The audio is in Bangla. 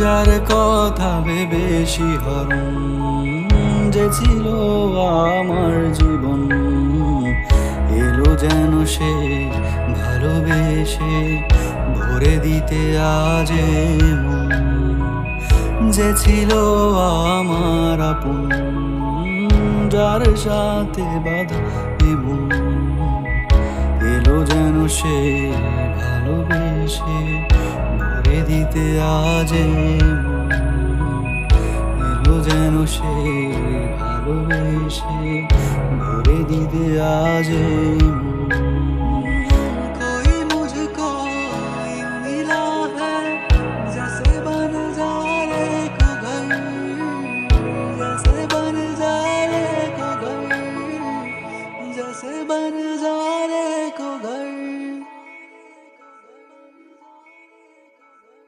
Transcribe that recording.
যার কথা ভেবে শিহরণ, যে ছিল আমার জীবন, এলো যেন সে ভালোবেসে ভরে দিতে আজ এ মন। যে ছিল আমার আপন, যার সাথে বাঁধা এ মন, এলো যেন সে ভালোবেসে ভরে দিতে আজ এ মন। এলো যেন সে ভালোবেসে ভরে দিতে আজ এ মন।